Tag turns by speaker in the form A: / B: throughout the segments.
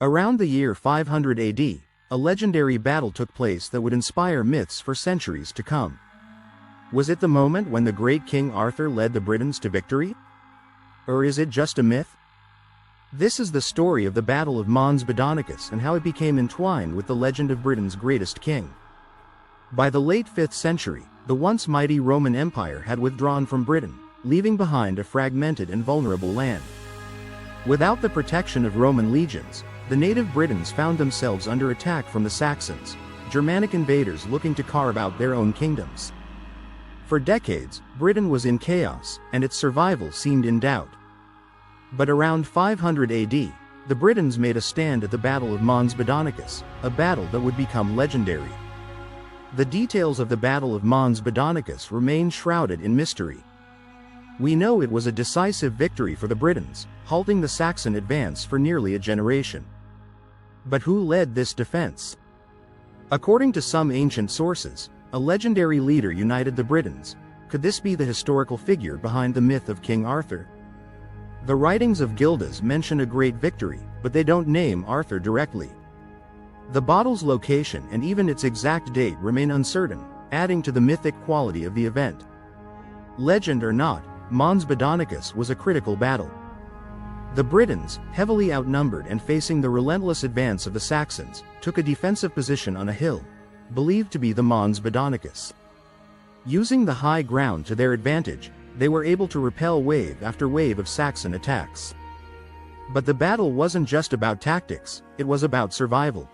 A: Around the year 500 AD, a legendary battle took place that would inspire myths for centuries to come. Was it the moment when the great King Arthur led the Britons to victory? Or is it just a myth? This is the story of the Battle of Mons Badonicus and how it became entwined with the legend of Britain's greatest king. By the late 5th century, the once mighty Roman Empire had withdrawn from Britain, leaving behind a fragmented and vulnerable land. Without the protection of Roman legions, the native Britons found themselves under attack from the Saxons, Germanic invaders looking to carve out their own kingdoms. For decades, Britain was in chaos, and its survival seemed in doubt. But around 500 AD, the Britons made a stand at the Battle of Mons Badonicus, a battle that would become legendary. The details of the Battle of Mons Badonicus remain shrouded in mystery. We know it was a decisive victory for the Britons, halting the Saxon advance for nearly a generation. But who led this defense? According to some ancient sources, a legendary leader united the Britons. Could this be the historical figure behind the myth of King Arthur? The writings of Gildas mention a great victory, but they don't name Arthur directly. The battle's location and even its exact date remain uncertain, adding to the mythic quality of the event. Legend or not, Mons Badonicus was a critical battle. The Britons, heavily outnumbered and facing the relentless advance of the Saxons, took a defensive position on a hill, believed to be the Mons Badonicus. Using the high ground to their advantage, they were able to repel wave after wave of Saxon attacks. But the battle wasn't just about tactics, it was about survival.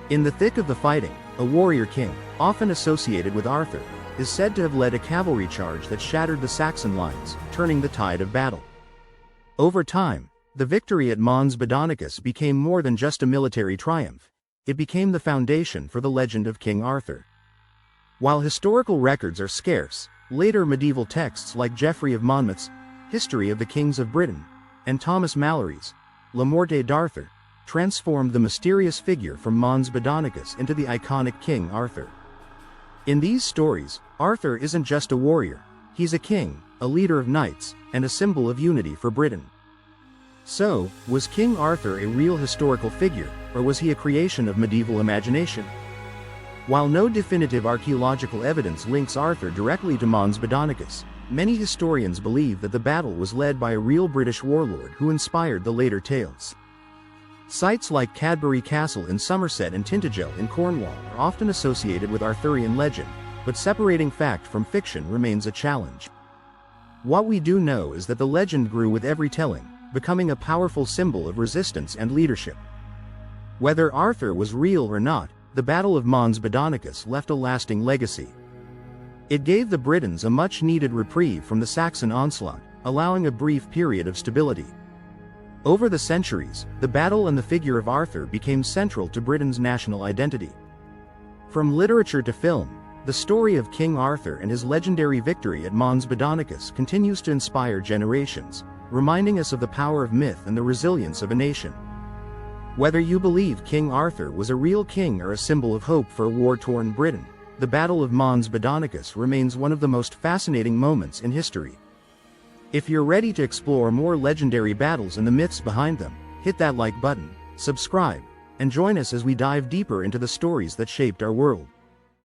A: In the thick of the fighting, a warrior king, often associated with Arthur, is said to have led a cavalry charge that shattered the Saxon lines, turning the tide of battle. Over time, the victory at Mons Badonicus became more than just a military triumph. It became the foundation for the legend of King Arthur. While historical records are scarce, later medieval texts like Geoffrey of Monmouth's History of the Kings of Britain and Thomas Mallory's La Morte d'Arthur transformed the mysterious figure from Mons Badonicus into the iconic King Arthur. In these stories, Arthur isn't just a warrior, he's a king, a leader of knights, and a symbol of unity for Britain. So, was King Arthur a real historical figure, or was he a creation of medieval imagination? While no definitive archaeological evidence links Arthur directly to Mons Badonicus, many historians believe that the battle was led by a real British warlord who inspired the later tales. Sites like Cadbury Castle in Somerset and Tintagel in Cornwall are often associated with Arthurian legend, but separating fact from fiction remains a challenge. What we do know is that the legend grew with every telling, becoming a powerful symbol of resistance and leadership. Whether Arthur was real or not, the Battle of Mons Badonicus left a lasting legacy. It gave the Britons a much-needed reprieve from the Saxon onslaught, allowing a brief period of stability. Over the centuries, the battle and the figure of Arthur became central to Britain's national identity. From literature to film, the story of King Arthur and his legendary victory at Mons Badonicus continues to inspire generations, reminding us of the power of myth and the resilience of a nation. Whether you believe King Arthur was a real king or a symbol of hope for a war-torn Britain, the Battle of Mons Badonicus remains one of the most fascinating moments in history. If you're ready to explore more legendary battles and the myths behind them, hit that like button, subscribe, and join us as we dive deeper into the stories that shaped our world.